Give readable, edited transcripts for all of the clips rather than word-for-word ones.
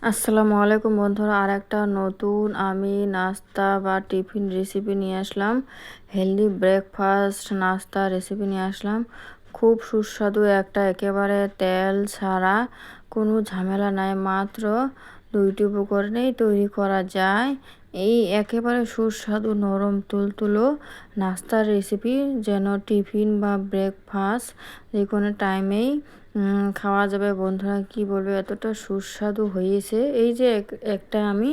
আসসালামু আলাইকুম বন্ধুরা, আর একটা নতুন আমি নাস্তা বা টিফিন রেসিপি নিয়ে আসলাম। হেলদি ব্রেকফাস্ট নাস্তা রেসিপি নিয়ে আসলাম। খুব সুস্বাদু একটা, একেবারে তেল ছাড়া, কোনো ঝামেলা নাই, মাত্র 2টি উপকরণেই তৈরি করা যায় এই একেবারে সুস্বাদু নরম তুলতুলো নাস্তার রেসিপি। যেন টিফিন বা ব্রেকফাস্ট যে কোনো টাইমেই খাওয়া যাবে। বন্ধুরা কি বলবে, এতটা সুস্বাদু হয়েছে। এই যে একটা আমি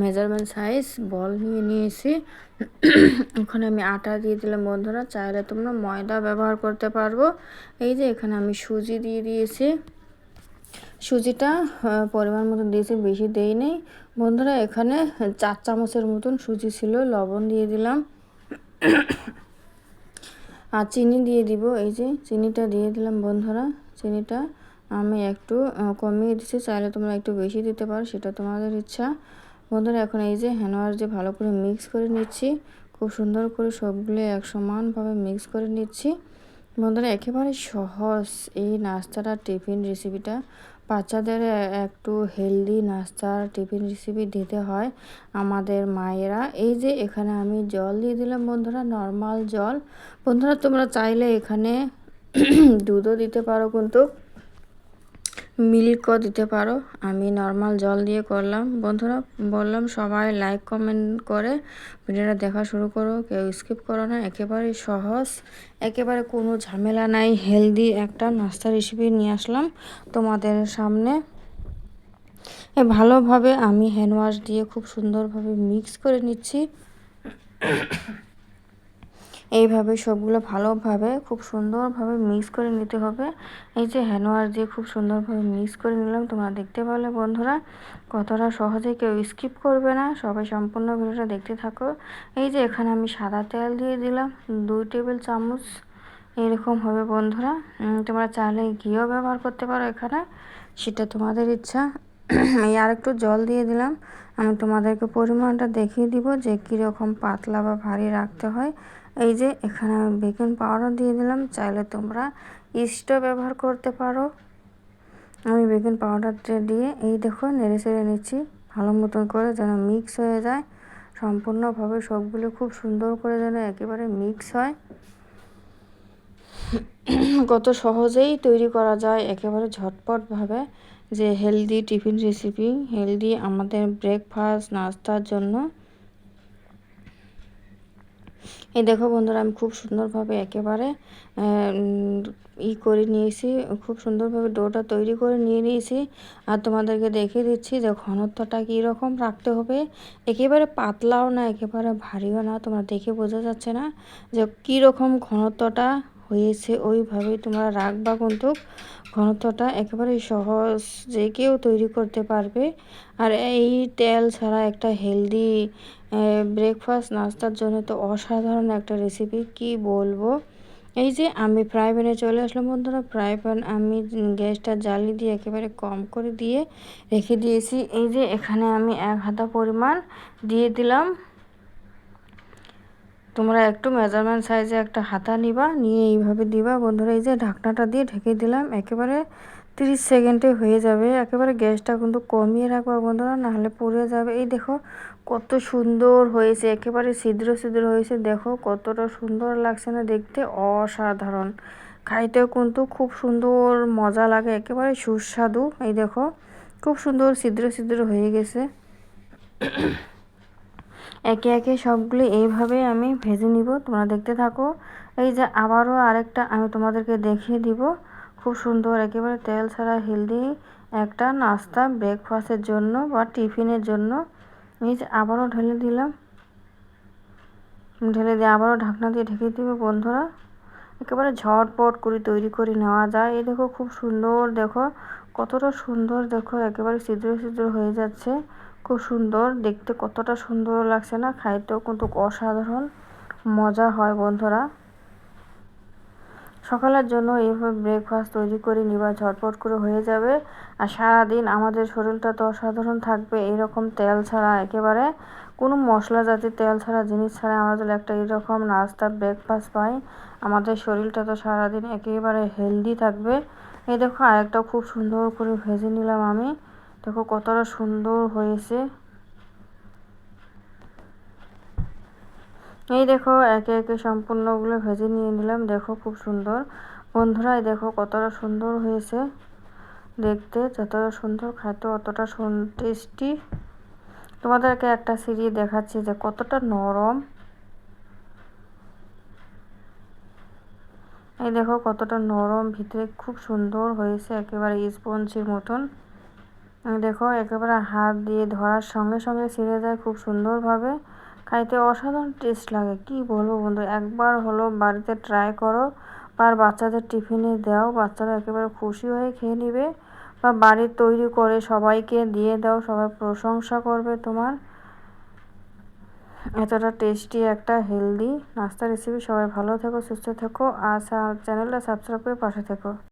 মেজারমেন্ট সাইজ বল নিয়ে নিয়েছি। ওখানে আমি আটা দিয়ে দিলাম। বন্ধুরা চাইলে তোমরা ময়দা ব্যবহার করতে পারবো। এই যে এখানে আমি সুজি দিয়ে দিয়েছি। সুজিটা পরিমাণ মতো দিয়েছি, বেশি দেই নেই। বন্ধুরা এখানে 4 চামচের মতন সুজি ছিল। লবণ দিয়ে দিলাম আর চিনি দিয়ে দিব। এই যে চিনিটা দিয়ে দিলাম। বন্ধুরা চিনিটা আমি একটু কমিয়ে দিচ্ছি, চাইলে তোমরা একটু বেশি দিতে পারো, সেটা তোমাদের ইচ্ছা। বন্ধুরা এখন এই যে হ্যান্ড ওয়াশ দিয়ে ভালো করে মিক্স করে নিচ্ছি। খুব সুন্দর করে সবগুলো এক সমানভাবে মিক্স করে নিচ্ছি। বন্ধুরা একেবারে সহজ এই নাস্তাটা, টিফিন রেসিপিটা। বাচ্চাদের একটু হেলদি নাস্তার টিফিন রেসিপি দিতে হয় আমাদের মায়েরা। এই যে এখানে আমি জল দিয়ে দিলাম বন্ধুরা, নর্মাল জল। বন্ধুরা তোমরা চাইলে এখানে দুধও দিতে পারো, কিন্তু মিল্কও দিতে পারো। আমি নর্মাল জল দিয়ে করলাম। বন্ধুরা বললাম সবাই লাইক কমেন্ট করে ভিডিওটা দেখা শুরু করো, কেউ স্কিপ করো না। একেবারে সহজ, একেবারে কোনো ঝামেলা নাই, হেলদি একটা নাস্তা রেসিপি নিয়ে আসলাম তোমাদের সামনে। ভালোভাবে আমি হ্যান্ড ওয়াশ দিয়ে খুব সুন্দরভাবে মিক্স করে নিচ্ছি। এইভাবে সবগুলো ভালোভাবে খুব সুন্দরভাবে মিক্স করে নিতে হবে। এই যে হ্যান্ড ওয়াশ দিয়ে খুব সুন্দরভাবে মিক্স করে নিলাম। তোমরা দেখতে পেলে বন্ধুরা কতটা সহজে, কেউ স্কিপ করবে না, সবাই সম্পূর্ণ ভিডিওটা দেখতে থাকো। এই যে এখানে আমি সাদা তেল দিয়ে দিলাম 2 টেবিল চামচ, এরকম হবে বন্ধুরা। তোমরা চাইলে ঘিও ব্যবহার করতে পারো এখানে, সেটা তোমাদের ইচ্ছা। এই আর একটু জল দিয়ে দিলাম। আমি তোমাদেরকে পরিমাণটা দেখিয়ে দিব যে কীরকম পাতলা বা ভারী রাখতে হয়। এই যে এখানে আমি বেকিং পাউডার দিয়ে দিলাম, চাইলে তোমরা ইস্টও ব্যবহার করতে পারো। আমি বেকিং পাউডারটা দিয়ে এই দেখো নেড়ে চেড়ে নিচ্ছি ভালো মতন করে, যেন মিক্স হয়ে যায় সম্পূর্ণভাবে। সবগুলো খুব সুন্দর করে যেন একেবারে মিক্স হয়। কত সহজেই তৈরি করা যায় একেবারে ঝটপটভাবে, যে হেলদি টিফিন রেসিপি, হেলদি আমাদের ব্রেকফাস্ট নাস্তার জন্য। এই দেখো বন্ধুরা আমি খুব সুন্দরভাবে একেবারে করে নিয়েছি, খুব সুন্দরভাবে ডোটা তৈরি করে নিয়ে নিয়েছি। আর তোমাদেরকে দেখিয়ে দিচ্ছি যে ঘনত্বটা কীরকম রাখতে হবে। একেবারে পাতলাও না, একেবারে ভারীও না। তোমরা দেখে বোঝা যাচ্ছে না যে কীরকম ঘনত্বটা হয়েছে, ওইভাবেই তোমরা রাখবা। কিন্তু ঘনত্বটা একেবারে সহজ, যে কেউ তৈরি করতে পারবে। আর এই তেল ছাড়া একটা হেলদি ব্রেকফাস্ট নাস্তার জন্য তো অসাধারণ একটা রেসিপি, কি বলবো। এই যে আমি ফ্রাই প্যানে চলে আসলাম বন্ধুরা। ফ্রাই প্যান আমি গ্যাসটা জ্বালিয়ে দিয়ে একেবারে কম করে দিয়ে রেখে দিয়েছি। এই যে এখানে আমি 1 হাতা পরিমাণ দিয়ে দিলাম। তোমরা একটু মেজারমেন্ট সাইজে একটা হাতা নিবা, নিয়ে এইভাবে দিবা বন্ধুরা। এই যে ঢাকনাটা দিয়ে ঢেকে দিলাম, একেবারে 30 সেকেন্ডে হয়ে যাবে। একেবারে গ্যাসটা কিন্তু কমিয়ে রাখবা বন্ধুরা, নাহলে পুড়ে যাবে। এই দেখো কত সুন্দর হয়েছে, একেবারে ছিদ্র ছিদ্র হয়েছে। দেখো কতটা সুন্দর লাগছে না দেখতে, অসাধারণ। খাইতেও কিন্তু খুব সুন্দর মজা লাগে, একেবারে সুস্বাদু। এই দেখো খুব সুন্দর ছিদ্র ছিদ্র হয়ে গেছে। একে একে সবগুলি এইভাবে আমি ভেজে নিব, তোমরা দেখতে থাকো। এই যে আবারও আরেকটা আমি তোমাদেরকে দেখিয়ে দিব, খুব সুন্দর একেবারে তেল ছাড়া হেলদি একটা নাস্তা ব্রেকফাস্টের জন্য বা টিফিনের জন্য। এই যে আবারও ঢেলে দিলাম, ঢেলে দিয়ে আবারও ঢাকনা দিয়ে ঢেকে দিব বন্ধুরা। একেবারে ঝটপট করে তৈরি করে নেওয়া যায়। এই দেখো খুব সুন্দর, দেখো কতটা সুন্দর, দেখো একেবারে ছিদ্র ছিদ্র হয়ে যাচ্ছে। খুব সুন্দর দেখতে, কতটা সুন্দর লাগছে না, খাইতেও কিন্তু অসাধারণ মজা হয় বন্ধুরা। সকালের জন্য এইভাবে ব্রেকফাস্ট তৈরি করে নিবা, ঝটপট করে হয়ে যাবে। আর সারাদিন আমাদের শরীরটা তো অসাধারণ থাকবে। এইরকম তেল ছাড়া, একেবারে কোনো মশলা জাতীয় তেল ছাড়া জিনিস ছাড়া আমরা যদি একটা এরকম নাস্তা ব্রেকফাস্ট পাই, আমাদের শরীরটা তো সারাদিন একেবারে হেলদি থাকবে। এই দেখো আরেকটা খুব সুন্দর করে ভেজে নিলাম আমি। দেখো কতটা সুন্দর হয়েছে। এই দেখো একে একে সম্পূর্ণগুলো ভেজে নিয়ে নিলাম। দেখো খুব সুন্দর বন্ধুরা, এই দেখো কতটা সুন্দর হয়েছে দেখতে, যতটা সুন্দর খাইতে অতটা টেস্টি। তোমাদেরকে একটা ছিঁড়িয়ে দেখাচ্ছি যে কতটা নরম। এই দেখো কতটা নরম, ভিতরে খুব সুন্দর হয়েছে, একেবারে স্পঞ্জের মতন। দেখো একেবারে হাত দিয়ে ধরার সঙ্গে সঙ্গে ছিঁড়ে যায় খুব সুন্দরভাবে। খাইতে অসাধারণ টেস্ট লাগে, কি বলবো বন্ধু, একবার হলো বাড়িতে ট্রাই করো, আর বাচ্চাদের টিফিনে দাও, বাচ্চারা একেবারে খুশি হয়ে খেয়ে নেবে। বা বাড়ির তৈরি করে সবাইকে দিয়ে দাও, সবাই প্রশংসা করবে তোমার। এতটা টেস্টি একটা হেলদি নাস্তা রেসিপি। সবাই ভালো থেকো, সুস্থ থেকো, আর চ্যানেলটা সাবস্ক্রাইব করে পাশে থেকো।